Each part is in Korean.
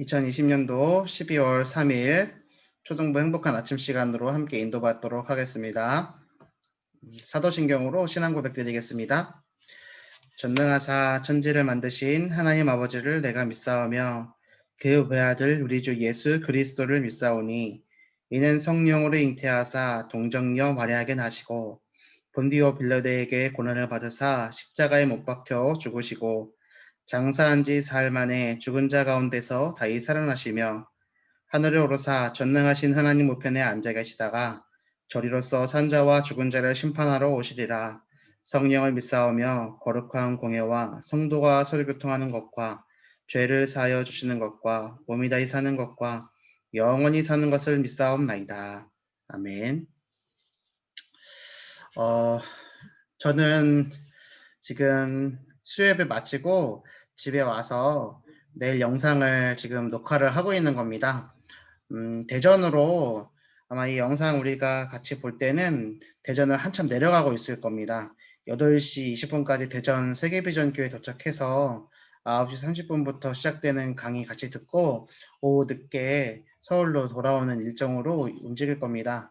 2020년도 12월 3일 초등부 행복한 아침 시간으로 함께 인도받도록 하겠습니다. 사도신경으로 신앙 고백 드리겠습니다. 전능하사 천지를 만드신 하나님 아버지를 내가 믿사오며 그 외아들 우리 주 예수 그리스도를 믿사오니 이는 성령으로 잉태하사 동정녀 마리아에게 나시고 본디오 빌라도에게 고난을 받으사 십자가에 못 박혀 죽으시고 장사한 지 사흘 만에 죽은 자 가운데서 다시 살아나시며 하늘에 오르사 전능하신 하나님 우편에 앉아 계시다가 저리로서 산자와 죽은 자를 심판하러 오시리라. 성령을 믿사오며 거룩한 공예와 성도가 서로교통하는 것과 죄를 사하여 주시는 것과 몸이 다히 사는 것과 영원히 사는 것을 믿사옵나이다. 아멘. 저는 지금 수요예배 마치고 집에 와서 내일 영상을 지금 녹화를 하고 있는 겁니다. 대전으로 아마 이 영상 우리가 같이 볼 때는 대전을 한참 내려가고 있을 겁니다. 8시 20분까지 대전 세계비전교회 도착해서 9시 30분부터 시작되는 강의 같이 듣고 오후 늦게 서울로 돌아오는 일정으로 움직일 겁니다.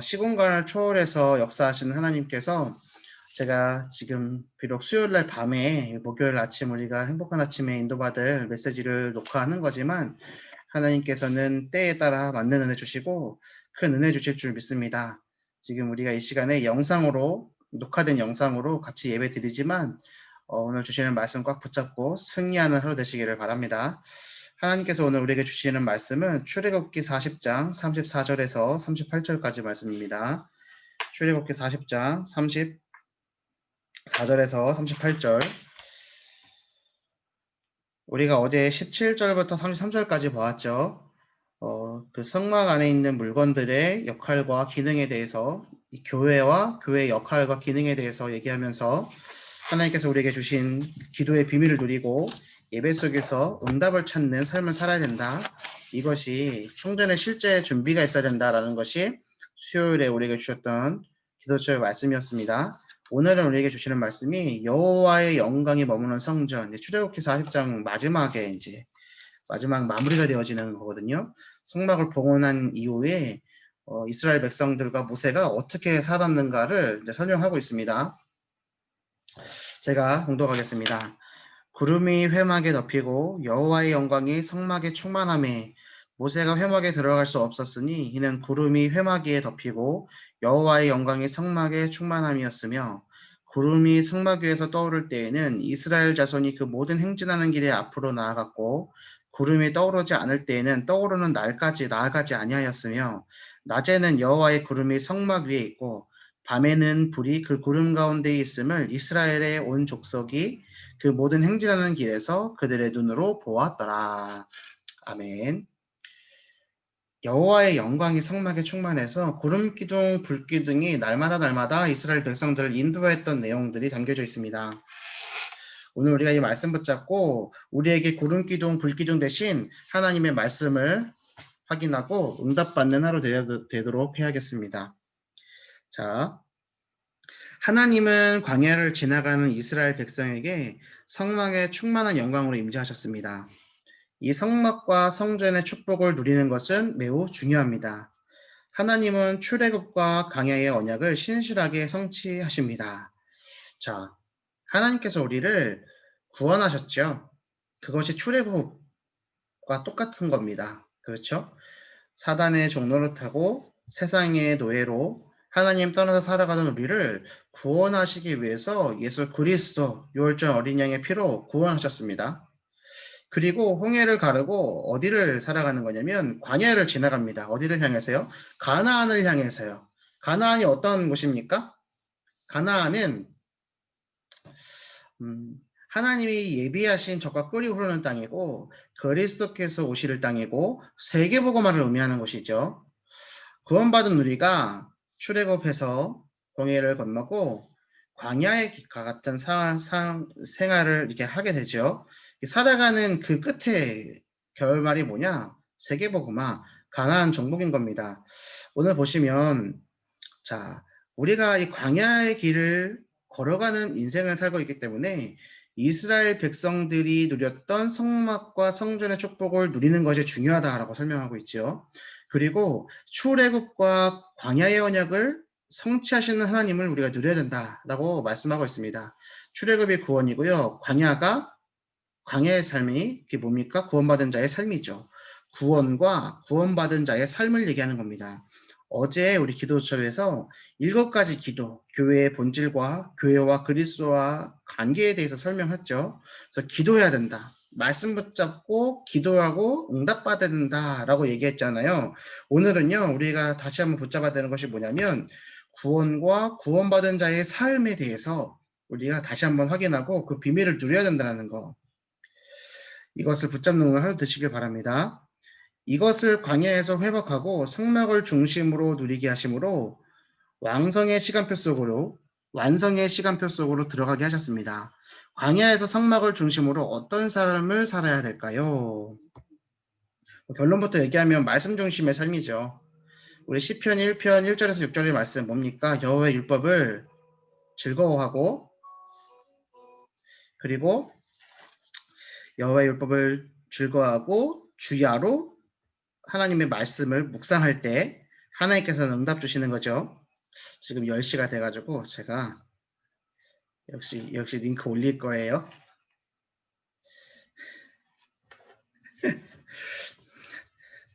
시공간을 초월해서 역사하시는 하나님께서 제가 지금 비록 수요일날 밤에 목요일 아침 우리가 행복한 아침에 인도받을 메시지를 녹화하는 거지만 하나님께서는 때에 따라 맞는 은혜 주시고 큰 은혜 주실 줄 믿습니다. 지금 우리가 이 시간에 영상으로 녹화된 영상으로 같이 예배 드리지만 오늘 주시는 말씀 꽉 붙잡고 승리하는 하루 되시기를 바랍니다. 하나님께서 오늘 우리에게 주시는 말씀은 출애굽기 40장 34절에서 38절까지 말씀입니다. 출애굽기 40장 34절에서 38절. 우리가 어제 17절부터 33절까지 보았죠. 그 성막 안에 있는 물건들의 역할과 기능에 대해서 이 교회와 교회의 역할과 기능에 대해서 얘기하면서 하나님께서 우리에게 주신 기도의 비밀을 누리고 예배 속에서 응답을 찾는 삶을 살아야 된다. 이것이 성전의 실제 준비가 있어야 된다라는 것이 수요일에 우리에게 주셨던 기도처의 말씀이었습니다. 오늘은 우리에게 주시는 말씀이 여호와의 영광이 머무는 성전, 출애굽기 40장 마지막에 이제 마지막 마무리가 되어지는 거거든요. 성막을 봉헌한 이후에 이스라엘 백성들과 모세가 어떻게 살았는가를 이제 설명하고 있습니다. 제가 공독하겠습니다. 구름이 회막에 덮이고 여호와의 영광이 성막에 충만함에 모세가 회막에 들어갈 수 없었으니 이는 구름이 회막 위에 덮이고 여호와의 영광이 성막에 충만함이었으며 구름이 성막 위에서 떠오를 때에는 이스라엘 자손이 그 모든 행진하는 길에 앞으로 나아갔고 구름이 떠오르지 않을 때에는 떠오르는 날까지 나아가지 아니하였으며 낮에는 여호와의 구름이 성막 위에 있고 밤에는 불이 그 구름 가운데 있음을 이스라엘의 온 족속이 그 모든 행진하는 길에서 그들의 눈으로 보았더라. 아멘. 여호와의 영광이 성막에 충만해서 구름 기둥, 불 기둥이 날마다 이스라엘 백성들을 인도했던 내용들이 담겨져 있습니다. 오늘 우리가 이 말씀 붙잡고 우리에게 구름 기둥, 불 기둥 대신 하나님의 말씀을 확인하고 응답받는 하루 되도록 해야겠습니다. 자, 하나님은 광야를 지나가는 이스라엘 백성에게 성막의 충만한 영광으로 임재하셨습니다. 이 성막과 성전의 축복을 누리는 것은 매우 중요합니다. 하나님은 출애굽과 광야의 언약을 신실하게 성취하십니다. 자, 하나님께서 우리를 구원하셨죠. 그것이 출애굽과 똑같은 겁니다. 그렇죠? 사단의 종로를 타고 세상의 노예로 하나님 떠나서 살아가던 우리를 구원하시기 위해서 예수 그리스도 유월절 어린 양의 피로 구원하셨습니다. 그리고 홍해를 가르고 어디를 살아가는 거냐면 광야를 지나갑니다. 어디를 향해서요? 가나안을 향해서요. 가나안이 어떤 곳입니까? 가나안은 하나님이 예비하신 적과 꿀이 흐르는 땅이고 그리스도께서 오실 땅이고 세계복음화를 의미하는 곳이죠. 구원받은 우리가 출애굽해서 홍해를 건너고 광야의 길과 같은 생활을 이렇게 하게 되죠. 살아가는 그 끝에 결말이 뭐냐? 세계복음화, 가나안 정복인 겁니다. 오늘 보시면 자, 우리가 이 광야의 길을 걸어가는 인생을 살고 있기 때문에 이스라엘 백성들이 누렸던 성막과 성전의 축복을 누리는 것이 중요하다라고 설명하고 있죠. 그리고 출애굽과 광야의 언약을 성취하시는 하나님을 우리가 누려야 된다라고 말씀하고 있습니다. 출애굽이 구원이고요. 광야의 삶이 그게 뭡니까? 구원받은 자의 삶이죠. 구원과 구원받은 자의 삶을 얘기하는 겁니다. 어제 우리 기도처에서 7가지 기도, 교회의 본질과 교회와 그리스도와 관계에 대해서 설명했죠. 그래서 기도해야 된다. 말씀 붙잡고 기도하고 응답받아야 된다라고 얘기했잖아요. 오늘은요, 우리가 다시 한번 붙잡아야 되는 것이 뭐냐면 구원과 구원받은 자의 삶에 대해서 우리가 다시 한번 확인하고 그 비밀을 누려야 된다는 거. 이것을 붙잡는 오늘 하루 되시길 바랍니다. 이것을 광야에서 회복하고 성막을 중심으로 누리게 하심으로 완성의 시간표 속으로 들어가게 하셨습니다. 광야에서 성막을 중심으로 어떤 삶을 살아야 될까요? 결론부터 얘기하면 말씀 중심의 삶이죠. 우리 시편 1편 1절에서 6절의 말씀 뭡니까? 여호와의 율법을 즐거워하고 그리고 여호와의 율법을 즐거워하고 주야로 하나님의 말씀을 묵상할 때 하나님께서는 응답 주시는 거죠. 지금 10시가 돼가지고 제가 역시 링크 올릴 거예요.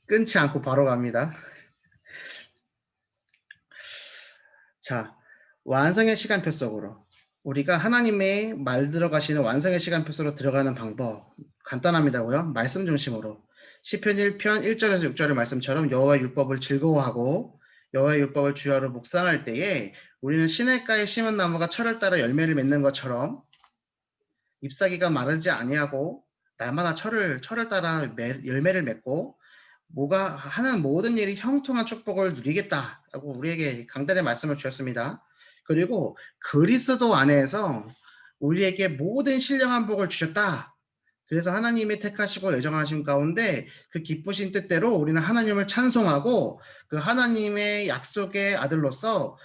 끊지 않고 바로 갑니다. 자, 완성의 시간표 속으로 우리가 하나님의 말 들어가시는 완성의 시간표 속으로 들어가는 방법 간단합니다고요. 말씀 중심으로 시편 1편 1절에서 6절의 말씀처럼 여호와의 율법을 즐거워하고 여호와의 율법을 주야로 묵상할 때에 우리는 시냇가에 심은 나무가 철을 따라 열매를 맺는 것처럼 잎사귀가 마르지 아니하고 날마다 철을 따라 열매를 맺고 뭐가 하는 모든 일이 형통한 축복을 누리겠다라고 우리에게 강단의 말씀을 주셨습니다. 그리고 그리스도 안에서 우리에게 모든 신령한 복을 주셨다. 그래서 하나님이 택하시고 예정하신 가운데 그 기쁘신 뜻대로 우리는 하나님을 찬송하고 그 하나님의 약속의 아들로서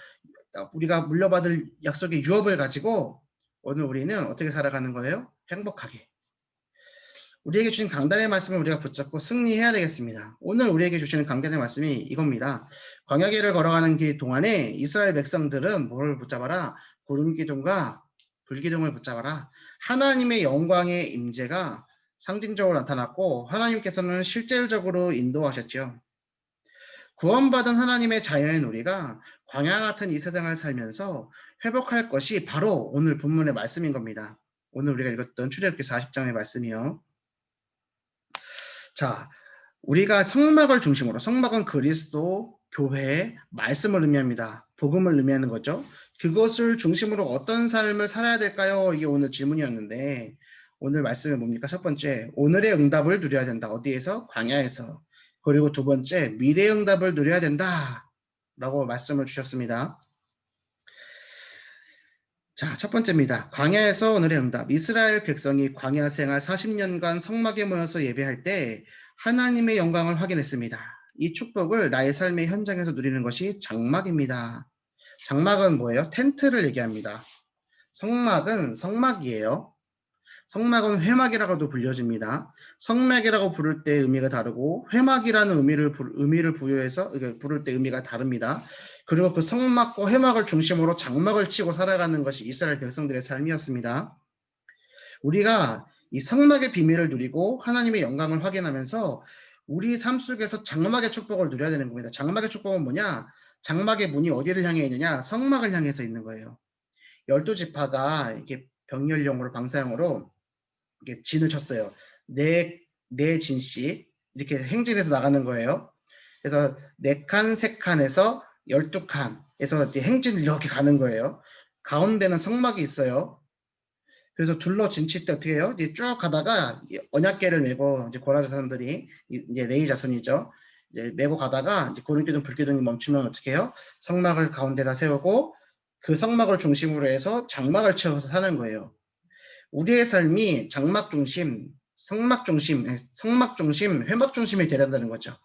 우리가 물려받을 약속의 유업을 가지고 오늘 우리는 어떻게 살아가는 거예요? 행복하게. 우리에게 주신 강단의 말씀을 우리가 붙잡고 승리해야 되겠습니다. 오늘 우리에게 주시는 강단의 말씀이 이겁니다. 광야길을 걸어가는 길 동안에 이스라엘 백성들은 뭐를 붙잡아라? 구름기둥과 불기둥을 붙잡아라. 하나님의 영광의 임재가 상징적으로 나타났고 하나님께서는 실질적으로 인도하셨죠. 구원받은 하나님의 자녀인 우리가 광야 같은 이 세상을 살면서 회복할 것이 바로 오늘 본문의 말씀인 겁니다. 오늘 우리가 읽었던 출애굽기 40장의 말씀이요. 자, 우리가 성막을 중심으로, 성막은 그리스도, 교회, 말씀을 의미합니다. 복음을 의미하는 거죠. 그것을 중심으로 어떤 삶을 살아야 될까요? 이게 오늘 질문이었는데 오늘 말씀은 뭡니까? 첫 번째, 오늘의 응답을 누려야 된다. 어디에서? 광야에서. 그리고 두 번째, 미래의 응답을 누려야 된다. 라고 말씀을 주셨습니다. 자, 첫 번째입니다. 광야에서 오늘의 응답. 이스라엘 백성이 광야 생활 40년간 성막에 모여서 예배할 때 하나님의 영광을 확인했습니다. 이 축복을 나의 삶의 현장에서 누리는 것이 장막입니다. 장막은 뭐예요? 텐트를 얘기합니다. 성막은 성막이에요. 성막은 회막이라고도 불려집니다. 성막이라고 부를 때 의미가 다르고 회막이라는 의미를 부여해서 부를 때 의미가 다릅니다. 그리고 그 성막과 회막을 중심으로 장막을 치고 살아가는 것이 이스라엘 백성들의 삶이었습니다. 우리가 이 성막의 비밀을 누리고 하나님의 영광을 확인하면서 우리 삶 속에서 장막의 축복을 누려야 되는 겁니다. 장막의 축복은 뭐냐? 장막의 문이 어디를 향해 있느냐? 성막을 향해서 있는 거예요. 12지파가 이렇게 병렬용으로 방사형으로 이렇게 진을 쳤어요. 네 진씩 이렇게 행진해서 나가는 거예요. 그래서 4칸, 3칸에서 12칸에서 행진을 이렇게 가는 거예요. 가운데는 성막이 있어요. 그래서 둘러 진칠 때 어떻게 해요? 이제 쭉 가다가 언약궤를 메고 이제 고라 자손들이 이제 레위 자손이죠. 이제 메고 가다가 이제 구름기둥 불기둥이 멈추면 어떻게 해요? 성막을 가운데다 세우고 그 성막을 중심으로 해서 장막을 채워서 사는 거예요. 우리의 삶이 장막 중심, 성막 중심, 회막 중심이 되야 된다는 거죠.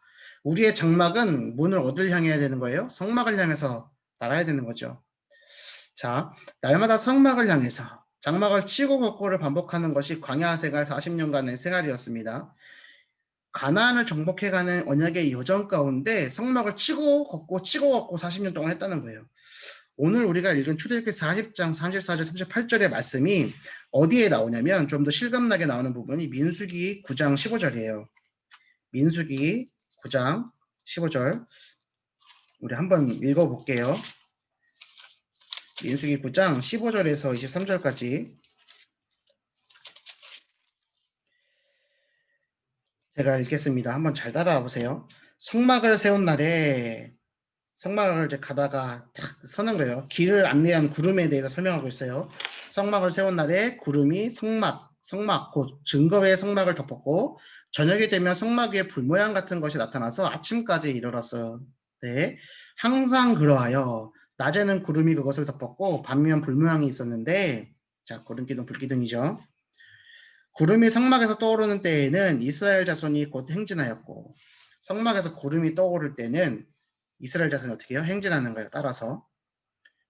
우리의 장막은 문을 어딜 향해야 되는 거예요? 성막을 향해서 나가야 되는 거죠. 자, 날마다 성막을 향해서 장막을 치고 걷고를 반복하는 것이 광야 생활 40년간의 생활이었습니다. 가나안을 정복해가는 언약의 여정 가운데 성막을 치고 걷고 40년 동안 했다는 거예요. 오늘 우리가 읽은 출애굽기 40장 34절 38절의 말씀이 어디에 나오냐면 좀 더 실감나게 나오는 부분이 민수기 9장 15절이에요. 민수기 9장 15절 우리 한번 읽어볼게요. 민수기 9장 15절에서 23절까지 제가 읽겠습니다. 한번 잘 따라와 보세요. 성막을 세운 날에 성막을 이제 가다가 탁 서는 거예요. 길을 안내한 구름에 대해서 설명하고 있어요. 성막을 세운 날에 구름이 성막 곧 증거의 성막을 덮었고 저녁이 되면 성막 위에 불 모양 같은 것이 나타나서 아침까지 이르렀어요. 네, 항상 그러하여 낮에는 구름이 그것을 덮었고 밤이면 불 모양이 있었는데 자 구름기둥 불기둥이죠. 구름이 성막에서 떠오르는 때에는 이스라엘 자손이 곧 행진하였고 성막에서 구름이 떠오를 때는 이스라엘 자손이 어떻게 해요? 행진하는 거예요. 따라서.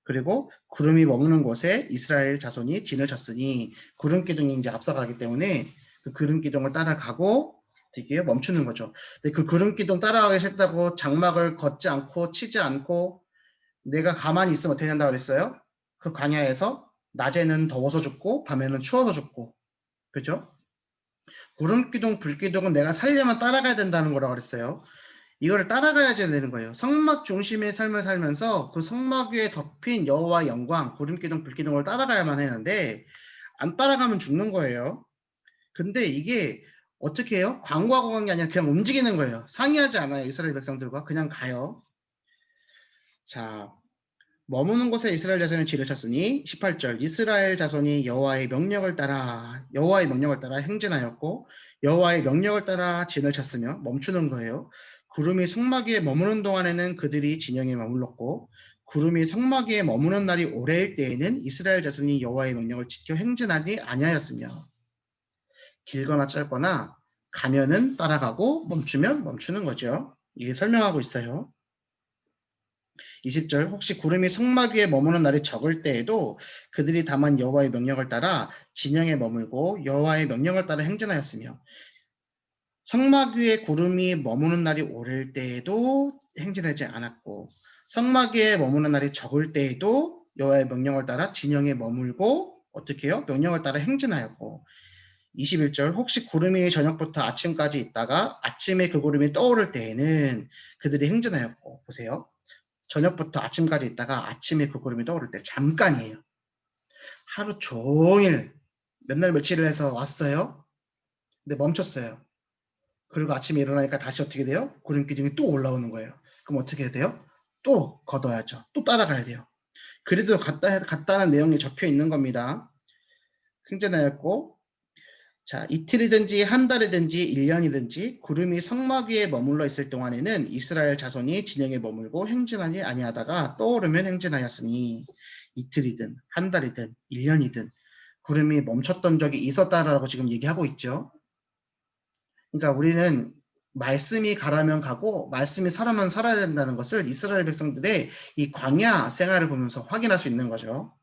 그리고 구름이 머무는 곳에 이스라엘 자손이 진을 쳤으니 구름 기둥이 이제 앞서가기 때문에 그 구름 기둥을 따라가고 어떻게 멈추는 거죠. 근데 그 구름 기둥 따라가기 싫다고 장막을 걷지 않고 치지 않고 내가 가만히 있으면 어떻게 된다고 그랬어요? 그 광야에서 낮에는 더워서 죽고 밤에는 추워서 죽고 그죠? 구름 기둥 불 기둥은 내가 살려면 따라가야 된다는 거라고 그랬어요. 이거를 따라가야지 되는 거예요. 성막 중심의 삶을 살면서 그 성막 위에 덮인 여호와의 영광, 구름기둥, 불기둥을 따라가야만 하는데 안 따라가면 죽는 거예요. 근데 이게 어떻게 해요? 광고하고 간 게 아니라 그냥 움직이는 거예요. 상의하지 않아요. 이스라엘 백성들과 그냥 가요. 자, 머무는 곳에 이스라엘 자손이 진을 쳤으니 18절 이스라엘 자손이 여호와의 명령을 따라 행진하였고 여호와의 명령을 따라 진을 쳤으며 멈추는 거예요. 구름이 성막 위에 머무는 동안에는 그들이 진영에 머물렀고 구름이 성막 위에 머무는 날이 오래일 때에는 이스라엘 자손이 여호와의 명령을 지켜 행진하지 아니하였으며 길거나 짧거나 가면은 따라가고 멈추면 멈추는 거죠. 이게 설명하고 있어요. 20절 혹시 구름이 성막 위에 머무는 날이 적을 때에도 그들이 다만 여호와의 명령을 따라 진영에 머물고 여호와의 명령을 따라 행진하였으며 성막 위에 구름이 머무는 날이 오를 때에도 행진하지 않았고 성막 위에 머무는 날이 적을 때에도 여호와의 명령을 따라 진영에 머물고 어떻게 해요? 명령을 따라 행진하였고 21절 혹시 구름이 저녁부터 아침까지 있다가 아침에 그 구름이 떠오를 때에는 그들이 행진하였고 보세요. 저녁부터 아침까지 있다가 아침에 그 구름이 떠오를 때 잠깐이에요. 하루 종일 몇 날 며칠을 해서 왔어요. 근데 멈췄어요. 그리고 아침에 일어나니까 다시 어떻게 돼요? 구름 기둥이 또 올라오는 거예요. 그럼 어떻게 해야 돼요? 또 걷어야죠. 또 따라가야 돼요. 그래도 갔다는 내용이 적혀 있는 겁니다. 흥전하였고 자, 이틀이든지 한 달이든지 1년이든지 구름이 성막 위에 머물러 있을 동안에는 이스라엘 자손이 진영에 머물고 행진하지 아니하다가 떠오르면 행진하였으니 이틀이든 한 달이든 1년이든 구름이 멈췄던 적이 있었다라고 지금 얘기하고 있죠. 그러니까 우리는 말씀이 가라면 가고 말씀이 서라면 살아야 된다는 것을 이스라엘 백성들의 이 광야 생활을 보면서 확인할 수 있는 거죠.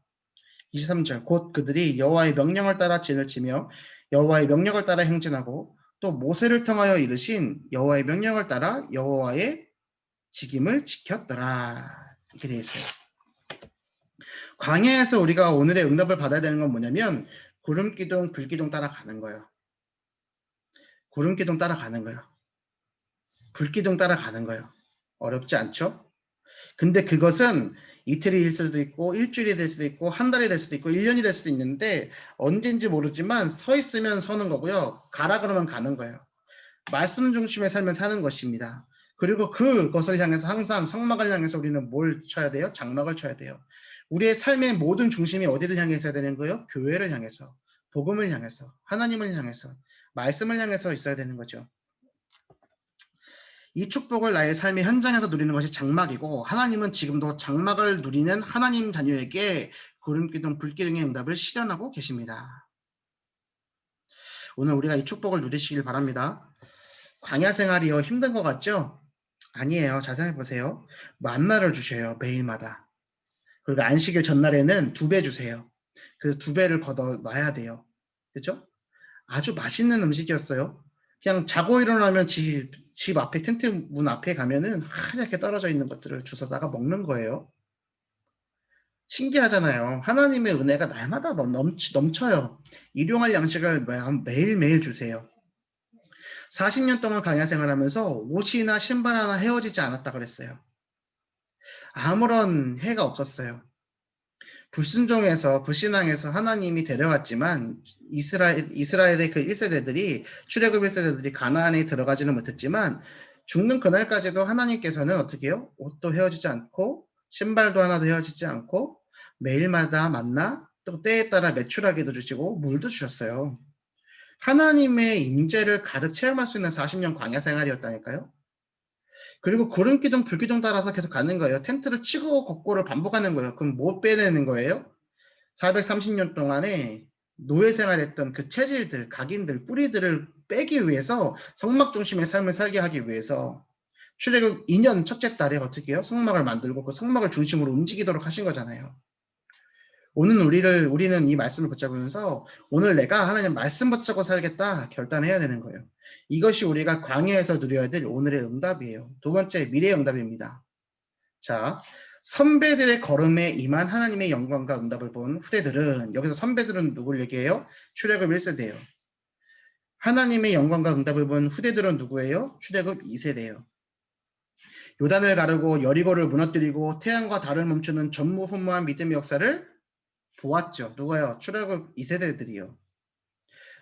23절 곧 그들이 여호와의 명령을 따라 진을 치며 여호와의 명령을 따라 행진하고 또 모세를 통하여 이르신 여호와의 명령을 따라 여호와의 직임을 지켰더라. 이렇게 되어 있어요. 광야에서 우리가 오늘의 응답을 받아야 되는 건 뭐냐면 구름기둥, 불기둥 따라가는 거예요. 구름기둥 따라가는 거예요. 불기둥 따라가는 거예요. 어렵지 않죠? 근데 그것은 이틀이 될 수도 있고 일주일이 될 수도 있고 한 달이 될 수도 있고 1년이 될 수도 있는데 언젠지 모르지만 서 있으면 서는 거고요. 가라 그러면 가는 거예요. 말씀 중심의 삶을 사는 것입니다. 그리고 그것을 향해서 항상 성막을 향해서 우리는 뭘 쳐야 돼요? 장막을 쳐야 돼요. 우리의 삶의 모든 중심이 어디를 향해 있어야 되는 거예요? 교회를 향해서, 복음을 향해서, 하나님을 향해서, 말씀을 향해서 있어야 되는 거죠. 이 축복을 나의 삶의 현장에서 누리는 것이 장막이고 하나님은 지금도 장막을 누리는 하나님 자녀에게 구름기둥, 불기둥의 응답을 실현하고 계십니다. 오늘 우리가 이 축복을 누리시길 바랍니다. 광야 생활이요 힘든 것 같죠? 아니에요. 잘 생각해 보세요. 만나를 주셔요. 매일마다. 그리고 안식일 전날에는 2배 주세요. 그래서 2배를 걷어 놔야 돼요. 그죠? 아주 맛있는 음식이었어요. 그냥 자고 일어나면 집 앞에 텐트 문 앞에 가면은 하얗게 떨어져 있는 것들을 주워다가 먹는 거예요. 신기하잖아요. 하나님의 은혜가 날마다 넘쳐요. 일용할 양식을 매일매일 주세요. 40년 동안 강야 생활하면서 옷이나 신발 하나 헤어지지 않았다 그랬어요. 아무런 해가 없었어요. 불신앙에서 하나님이 데려왔지만 이스라엘의 그 1세대들이 출애굽 1세대들이 가나안에 들어가지는 못했지만 죽는 그날까지도 하나님께서는 어떻게 해요? 옷도 헤어지지 않고 신발도 하나도 헤어지지 않고 매일마다 만나 또 때에 따라 매출하게도 주시고 물도 주셨어요. 하나님의 임재를 가득 체험할 수 있는 40년 광야 생활이었다니까요. 그리고 구름 기둥, 불 기둥 따라서 계속 가는 거예요. 텐트를 치고 걷고를 반복하는 거예요. 그럼 뭐 빼내는 거예요? 430년 동안에 노예 생활했던 그 체질들, 각인들, 뿌리들을 빼기 위해서 성막 중심의 삶을 살게 하기 위해서 출애굽 2년 첫째 달에 어떻게 해요? 성막을 만들고 그 성막을 중심으로 움직이도록 하신 거잖아요. 오늘 우리는 이 말씀을 붙잡으면서 오늘 내가 하나님 말씀 붙잡고 살겠다 결단해야 되는 거예요. 이것이 우리가 광야에서 누려야 될 오늘의 응답이에요. 두 번째, 미래의 응답입니다. 자, 선배들의 걸음에 임한 하나님의 영광과 응답을 본 후대들은, 여기서 선배들은 누굴 얘기해요? 출애굽 1세대예요. 하나님의 영광과 응답을 본 후대들은 누구예요? 출애굽 2세대예요. 요단을 가르고 여리고를 무너뜨리고 태양과 달을 멈추는 전무후무한 믿음의 역사를 보았죠. 누가요? 출애굽 2세대들이요.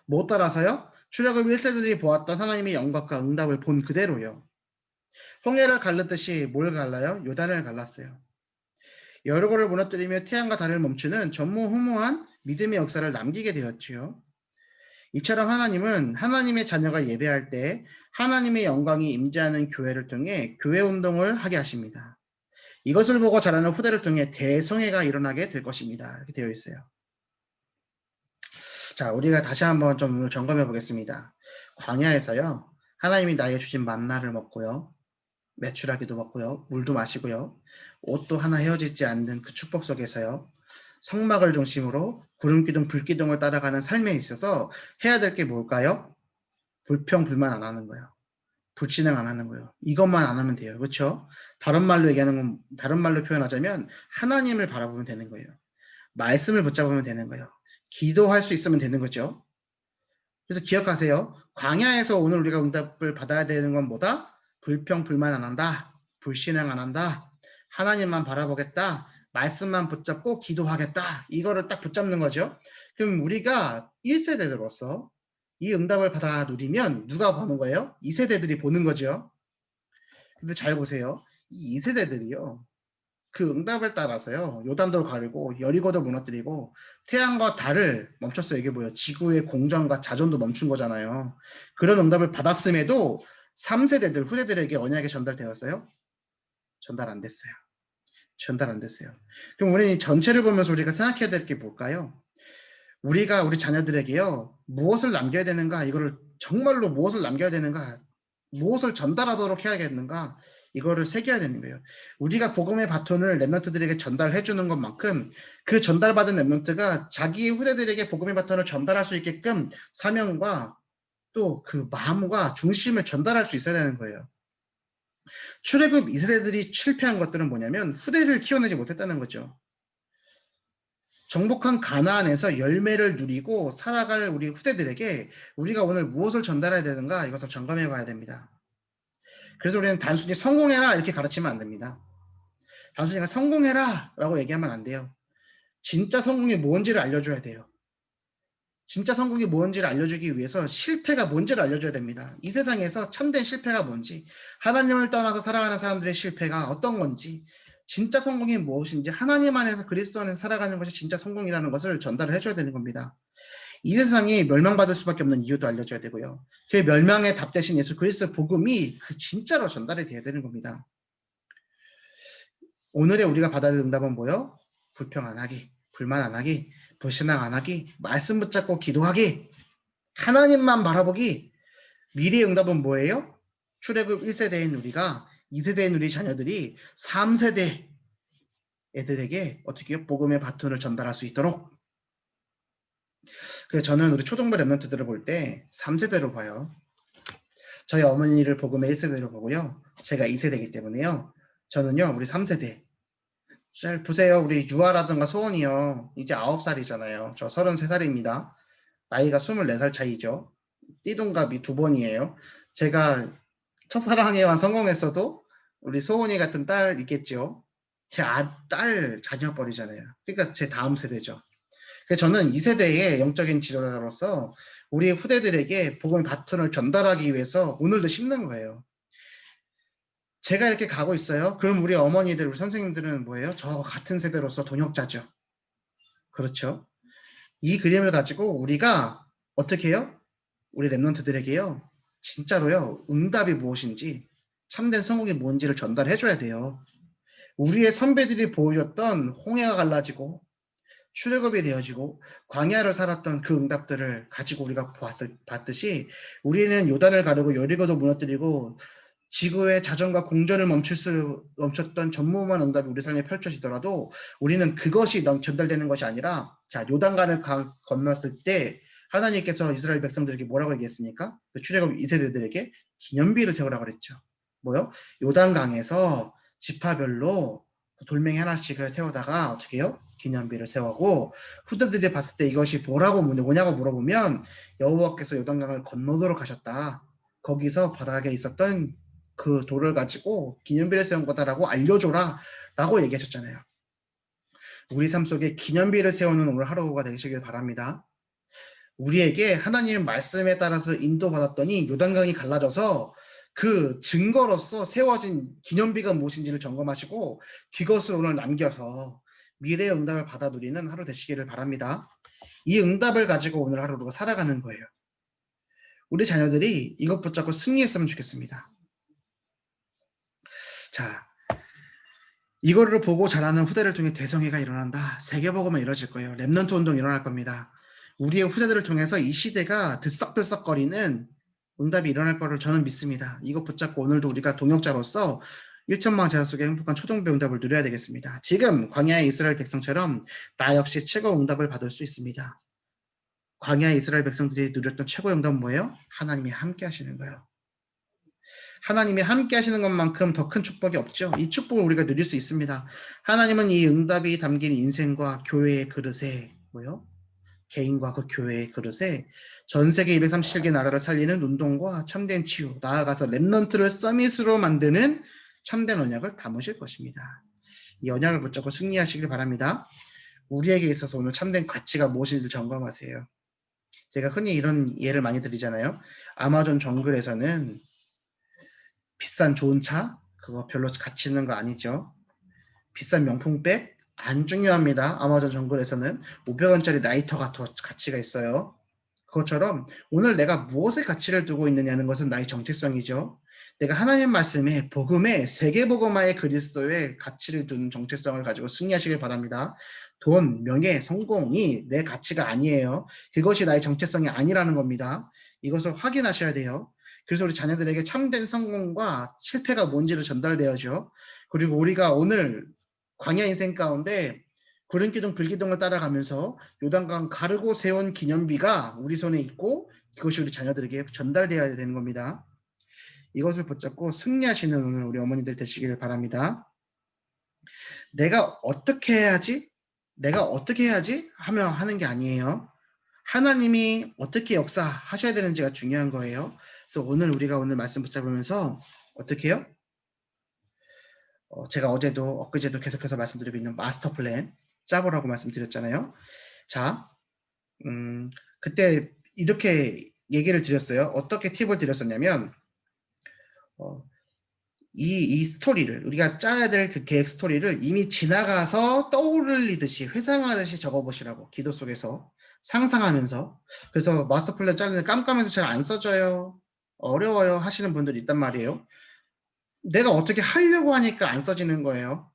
못 따라서요? 출애굽 1세대들이 보았던 하나님의 영광과 응답을 본 그대로요. 홍해를 갈르듯이 뭘 갈라요? 요단을 갈랐어요. 여리고를 무너뜨리며 태양과 달을 멈추는 전무후무한 믿음의 역사를 남기게 되었지요. 이처럼 하나님은 하나님의 자녀가 예배할 때 하나님의 영광이 임재하는 교회를 통해 교회 운동을 하게 하십니다. 이것을 보고 자라는 후대를 통해 대성회가 일어나게 될 것입니다. 이렇게 되어 있어요. 자, 우리가 다시 한번 좀 점검해 보겠습니다. 광야에서요, 하나님이 나에게 주신 만나를 먹고요, 메추라기도 먹고요, 물도 마시고요, 옷도 하나 헤어지지 않는 그 축복 속에서요, 성막을 중심으로 구름기둥, 불기둥을 따라가는 삶에 있어서 해야 될 게 뭘까요? 불평, 불만 안 하는 거예요. 불신앙 안 하는 거예요. 이것만 안 하면 돼요. 그렇죠? 다른 말로 표현하자면 하나님을 바라보면 되는 거예요. 말씀을 붙잡으면 되는 거예요. 기도할 수 있으면 되는 거죠. 그래서 기억하세요. 광야에서 오늘 우리가 응답을 받아야 되는 건 뭐다? 불평, 불만 안 한다. 불신앙 안 한다. 하나님만 바라보겠다. 말씀만 붙잡고 기도하겠다. 이거를 딱 붙잡는 거죠. 그럼 우리가 1세대들로서 이 응답을 받아 누리면 누가 보는 거예요? 2세대들이 보는 거죠. 근데 잘 보세요. 이 2세대들이요. 그 응답을 따라서요. 요단도 가르고 여리고도 무너뜨리고 태양과 달을 멈췄어요. 이게 뭐예요? 지구의 공전과 자전도 멈춘 거잖아요. 그런 응답을 받았음에도 3세대들 후대들에게 언약이 전달되었어요? 전달 안 됐어요. 전달 안 됐어요. 그럼 우리 전체를 보면서 우리가 생각해야 될 게 뭘까요? 우리가 우리 자녀들에게요. 무엇을 남겨야 되는가? 이거를 정말로 무엇을 남겨야 되는가? 무엇을 전달하도록 해야겠는가? 이거를 새겨야 되는 거예요. 우리가 복음의 바톤을 랩런트들에게 전달해 주는 것만큼 그 전달받은 랩런트가 자기 후대들에게 복음의 바톤을 전달할 수 있게끔 사명과 또 그 마음과 중심을 전달할 수 있어야 되는 거예요. 출애굽 2세대들이 실패한 것들은 뭐냐면 후대를 키워내지 못했다는 거죠. 정복한 가나안에서 열매를 누리고 살아갈 우리 후대들에게 우리가 오늘 무엇을 전달해야 되는가 이것을 점검해 봐야 됩니다. 그래서 우리는 단순히 성공해라 이렇게 가르치면 안 됩니다. 단순히 성공해라 라고 얘기하면 안 돼요. 진짜 성공이 뭔지를 알려줘야 돼요. 진짜 성공이 뭔지를 알려주기 위해서 실패가 뭔지를 알려줘야 됩니다. 이 세상에서 참된 실패가 뭔지, 하나님을 떠나서 살아가는 사람들의 실패가 어떤 건지, 진짜 성공이 무엇인지, 하나님 안에서 그리스도 안에서 살아가는 것이 진짜 성공이라는 것을 전달을 해줘야 되는 겁니다. 이 세상이 멸망받을 수밖에 없는 이유도 알려줘야 되고요. 그 멸망의 답 대신 예수 그리스도의 복음이 그 진짜로 전달이 돼야 되는 겁니다. 오늘의 우리가 받아야 될 응답은 뭐요? 불평 안 하기, 불만 안 하기, 불신앙 안 하기, 말씀 붙잡고 기도하기, 하나님만 바라보기. 미래의 응답은 뭐예요? 출애굽 1세대인 우리가 2세대인 우리 자녀들이 3세대 애들에게 어떻게 복음의 바톤을 전달할 수 있도록 그래서 저는 우리 초등부 랩런트들을 볼 때 3세대로 봐요. 저희 어머니를 보면 1세대로 보고요. 제가 2세대이기 때문에요. 저는요, 우리 3세대. 잘 보세요. 우리 유아라든가 소원이요. 이제 9살이잖아요. 저 33살입니다. 나이가 24살 차이죠. 띠동갑이 2번이에요. 제가 첫사랑에만 성공했어도 우리 소원이 같은 딸 있겠죠. 제 딸 자녀뻘이잖아요. 그러니까 제 다음 세대죠. 그래서 저는 이 세대의 영적인 지도자로서 우리 후대들에게 복음의 바톤을 전달하기 위해서 오늘도 심는 거예요. 제가 이렇게 가고 있어요. 그럼 우리 어머니들, 우리 선생님들은 뭐예요? 저 같은 세대로서 동역자죠. 그렇죠. 이 그림을 가지고 우리가 어떻게 해요? 우리 랩런트들에게요. 진짜로요. 응답이 무엇인지, 참된 성공이 뭔지를 전달해줘야 돼요. 우리의 선배들이 보여줬던 홍해가 갈라지고 출애굽이 되어지고 광야를 살았던 그 응답들을 가지고 우리가 봤듯이 우리는 요단을 가르고 여리고도 무너뜨리고 지구의 자전과 공전을 멈췄던 전무후무한 응답이 우리 삶에 펼쳐지더라도 우리는 그것이 전달되는 것이 아니라 자 요단강을 건넜을 때 하나님께서 이스라엘 백성들에게 뭐라고 얘기했습니까? 그 출애굽 2세대들에게 기념비를 세우라고 그랬죠. 뭐요? 요단강에서 지파별로 돌멩이 하나씩을 세우다가 어떻게 해요? 기념비를 세우고 후대들이 봤을 때 이것이 뭐냐고 물어보면 여호와께서 요단강을 건너도록 하셨다. 거기서 바닥에 있었던 그 돌을 가지고 기념비를 세운 거다라고 알려줘라 라고 얘기하셨잖아요. 우리 삶 속에 기념비를 세우는 오늘 하루가 되시길 바랍니다. 우리에게 하나님의 말씀에 따라서 인도받았더니 요단강이 갈라져서 그 증거로서 세워진 기념비가 무엇인지를 점검하시고 그것을 오늘 남겨서 미래의 응답을 받아 누리는 하루 되시기를 바랍니다. 이 응답을 가지고 오늘 하루가 살아가는 거예요. 우리 자녀들이 이것 붙잡고 승리했으면 좋겠습니다. 자, 이거를 보고 자라는 후대를 통해 대성회가 일어난다. 세계복음은 이루어질 거예요. 랩넌트 운동 일어날 겁니다. 우리의 후대들을 통해서 이 시대가 들썩들썩거리는 응답이 일어날 거를 저는 믿습니다. 이거 붙잡고 오늘도 우리가 동역자로서 1천만 제자 속의 행복한 초등부 응답을 누려야 되겠습니다. 지금 광야의 이스라엘 백성처럼 나 역시 최고 응답을 받을 수 있습니다. 광야의 이스라엘 백성들이 누렸던 최고의 응답은 뭐예요? 하나님이 함께 하시는 거예요. 하나님이 함께 하시는 것만큼 더 큰 축복이 없죠. 이 축복을 우리가 누릴 수 있습니다. 하나님은 이 응답이 담긴 인생과 교회의 그릇에 뭐요? 개인과 그 교회의 그릇에 전 세계 237개 나라를 살리는 운동과 참된 치유, 나아가서 랩넌트를 서밋으로 만드는 참된 언약을 담으실 것입니다. 이 언약을 붙잡고 승리하시길 바랍니다. 우리에게 있어서 오늘 참된 가치가 무엇인지 점검하세요. 제가 흔히 이런 예를 많이 드리잖아요. 아마존 정글에서는 비싼 좋은 차 그거 별로 가치 있는 거 아니죠. 비싼 명품백 안 중요합니다. 아마존 정글에서는 500원짜리 라이터가 더 가치가 있어요. 그것처럼 오늘 내가 무엇에 가치를 두고 있느냐는 것은 나의 정체성이죠. 내가 하나님 말씀에 복음에 세계복음화의 그리스도의 가치를 두는 정체성을 가지고 승리하시길 바랍니다. 돈, 명예, 성공이 내 가치가 아니에요. 그것이 나의 정체성이 아니라는 겁니다. 이것을 확인하셔야 돼요. 그래서 우리 자녀들에게 참된 성공과 실패가 뭔지를 전달되어야죠. 그리고 우리가 오늘 광야 인생 가운데 구름기둥 불기둥을 따라가면서 요단강 가르고 세운 기념비가 우리 손에 있고 그것이 우리 자녀들에게 전달되어야 되는 겁니다. 이것을 붙잡고 승리하시는 오늘 우리 어머니들 되시길 바랍니다. 내가 어떻게 해야지? 내가 어떻게 해야지? 하며 하는 게 아니에요. 하나님이 어떻게 역사하셔야 되는지가 중요한 거예요. 그래서 오늘 우리가 오늘 말씀 붙잡으면서 어떻게 해요? 제가 어제도 엊그제도 계속해서 말씀드리고 있는 마스터 플랜 짜보라고 말씀드렸잖아요. 자, 그때 이렇게 얘기를 드렸어요. 어떻게 팁을 드렸었냐면 이 스토리를 우리가 짜야 될 그 계획 스토리를 이미 지나가서 떠올리듯이 회상하듯이 적어보시라고 기도 속에서 상상하면서. 그래서 마스터 플랜 짜는데 깜깜해서 잘 안 써져요. 어려워요 하시는 분들이 있단 말이에요. 내가 어떻게 하려고 하니까 안 써지는 거예요.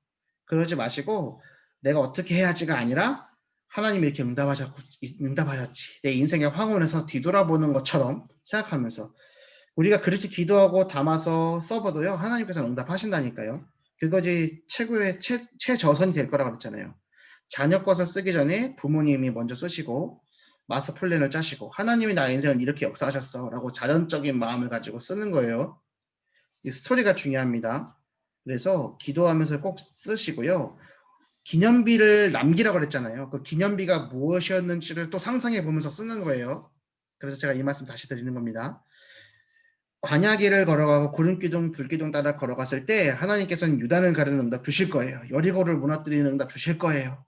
그러지 마시고 내가 어떻게 해야지가 아니라 하나님이 이렇게 응답하셨지. 내 인생의 황혼에서 뒤돌아보는 것처럼 생각하면서 우리가 그렇게 기도하고 담아서 써봐도요. 하나님께서 응답하신다니까요. 그것이 최고의 최저선이 될 거라고 그랬잖아요. 자녀 것을 쓰기 전에 부모님이 먼저 쓰시고 마스터 플랜을 짜시고 하나님이 나의 인생을 이렇게 역사하셨어 라고 자연적인 마음을 가지고 쓰는 거예요. 이 스토리가 중요합니다. 그래서 기도하면서 꼭 쓰시고요. 기념비를 남기라고 그랬잖아요. 그 기념비가 무엇이었는지를 또 상상해 보면서 쓰는 거예요. 그래서 제가 이 말씀 다시 드리는 겁니다. 광야길을 걸어가고 구름기둥 불기둥 따라 걸어갔을 때 하나님께서는 유단을 가르는 응답 주실 거예요. 여리고를 무너뜨리는 응답 주실 거예요.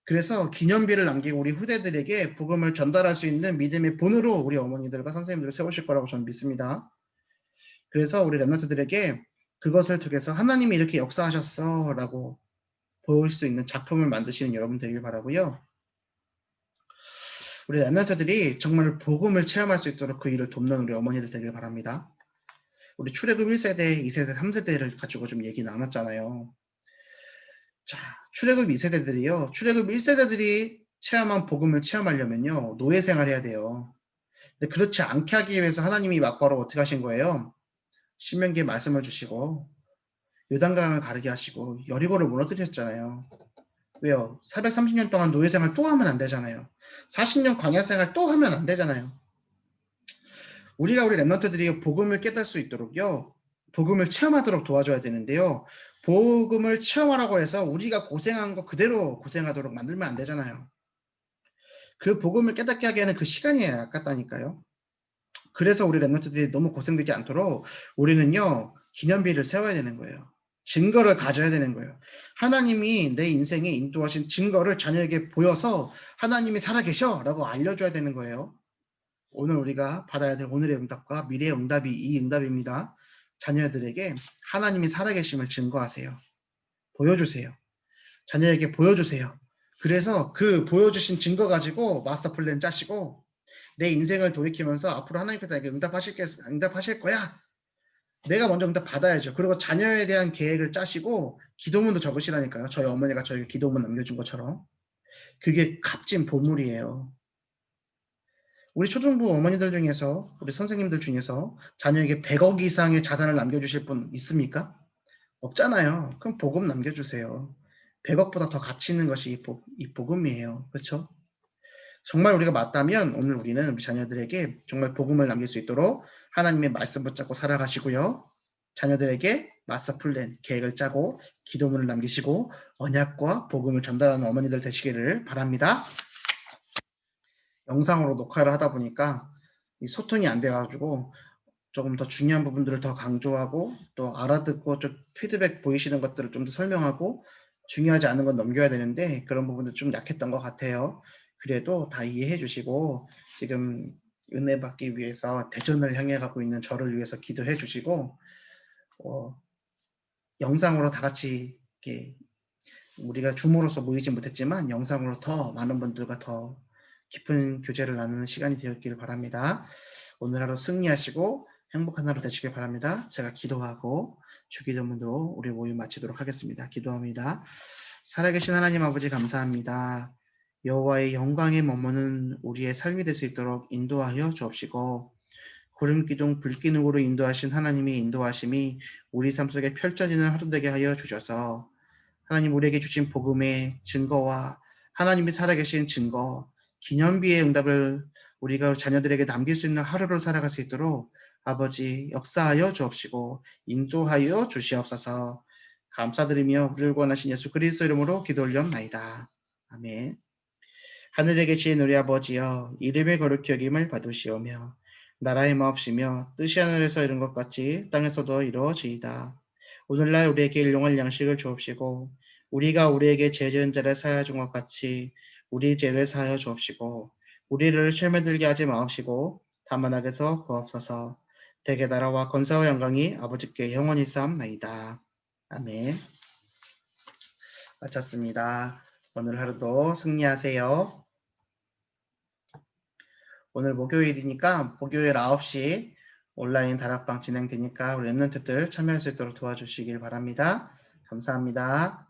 그래서 기념비를 남기고 우리 후대들에게 복음을 전달할 수 있는 믿음의 본으로 우리 어머니들과 선생님들을 세우실 거라고 저는 믿습니다. 그래서 우리 랩런트들에게 그것을 통해서 하나님이 이렇게 역사하셨어 라고 보일 수 있는 작품을 만드시는 여러분 되길 바라고요. 우리 랩런트들이 정말 복음을 체험할 수 있도록 그 일을 돕는 우리 어머니들 되길 바랍니다. 우리 출애굽 1세대, 2세대, 3세대를 가지고 좀 얘기 나눴잖아요. 자, 출애굽 2세대들이요. 출애굽 1세대들이 체험한 복음을 체험하려면요. 노예 생활해야 돼요. 근데 그렇지 않게 하기 위해서 하나님이 맞바로 어떻게 하신 거예요? 신명기에 말씀을 주시고 요단강을 가르게 하시고 여리고를 무너뜨리셨잖아요. 왜요? 430년 동안 노예 생활 또 하면 안 되잖아요. 40년 광야 생활 또 하면 안 되잖아요. 우리 랩런트들이 복음을 깨달을 수 있도록요. 복음을 체험하도록 도와줘야 되는데요. 복음을 체험하라고 해서 우리가 고생한 거 그대로 고생하도록 만들면 안 되잖아요. 그 복음을 깨닫게 하기에는 그 시간이 아깝다니까요. 그래서 우리 랩런트들이 너무 고생되지 않도록 우리는요. 기념비를 세워야 되는 거예요. 증거를 가져야 되는 거예요. 하나님이 내 인생에 인도하신 증거를 자녀에게 보여서 하나님이 살아계셔 라고 알려줘야 되는 거예요. 오늘 우리가 받아야 될 오늘의 응답과 미래의 응답이 이 응답입니다. 자녀들에게 하나님이 살아계심을 증거하세요. 보여주세요. 자녀에게 보여주세요. 그래서 그 보여주신 증거 가지고 마스터 플랜 짜시고 내 인생을 돌이키면서 앞으로 하나님께서 나에게 응답하실 거야. 내가 먼저 응답 받아야죠. 그리고 자녀에 대한 계획을 짜시고 기도문도 적으시라니까요. 저희 어머니가 저에게 기도문 남겨준 것처럼. 그게 값진 보물이에요. 우리 초중부 어머니들 중에서 우리 선생님들 중에서 자녀에게 100억 이상의 자산을 남겨주실 분 있습니까? 없잖아요. 그럼 복음 남겨주세요. 100억보다 더 가치 있는 것이 이 복음이에요. 그렇죠? 정말 우리가 맞다면 오늘 우리는 우리 자녀들에게 정말 복음을 남길 수 있도록 하나님의 말씀 붙잡고 살아가시고요. 자녀들에게 마스터 플랜 계획을 짜고 기도문을 남기시고 언약과 복음을 전달하는 어머니들 되시기를 바랍니다. 영상으로 녹화를 하다 보니까 이 소통이 안 돼가지고 조금 더 중요한 부분들을 더 강조하고 또 알아듣고 좀 피드백 보이시는 것들을 좀 더 설명하고 중요하지 않은 건 넘겨야 되는데 그런 부분도 좀 약했던 것 같아요. 그래도 다 이해해 주시고 지금 은혜 받기 위해서 대전을 향해 가고 있는 저를 위해서 기도해 주시고 영상으로 다 같이 이렇게 우리가 줌으로서 모이지 못했지만 영상으로 더 많은 분들과 더 깊은 교제를 나누는 시간이 되었기를 바랍니다. 오늘 하루 승리하시고 행복한 하루 되시길 바랍니다. 제가 기도하고 주기도문으로 우리 모임 마치도록 하겠습니다. 기도합니다. 살아계신 하나님 아버지 감사합니다. 여호와의 영광에 머무는 우리의 삶이 될 수 있도록 인도하여 주옵시고 구름기둥 불기둥으로 인도하신 하나님의 인도하심이 우리 삶 속에 펼쳐지는 하루 되게 하여 주셔서 하나님 우리에게 주신 복음의 증거와 하나님이 살아계신 증거, 기념비의 응답을 우리가 자녀들에게 남길 수 있는 하루를 살아갈 수 있도록 아버지 역사하여 주옵시고 인도하여 주시옵소서. 감사드리며 우리를 구원하신 예수 그리스도 이름으로 기도 올려옵나이다. 아멘. 하늘에 계신 우리 아버지여 이름의 거룩히 여김을 받으시오며 나라의 마옵시며 뜻이 하늘에서 이룬 것 같이 땅에서도 이루어지이다. 오늘날 우리에게 일용할 양식을 주옵시고 우리가 우리에게 죄 지은 자를 사하여 준 것 같이 우리 죄를 사하여 주옵시고 우리를 시험에 들게 하지 마옵시고 다만 악에서 구하옵소서. 대개 나라와 권세와 영광이 아버지께 영원히 쌓옵나이다. 아멘. 마쳤습니다. 오늘 하루도 승리하세요. 오늘 목요일이니까 목요일 9시 온라인 다락방 진행되니까 우리 랩런트들 참여할 수 있도록 도와주시길 바랍니다. 감사합니다.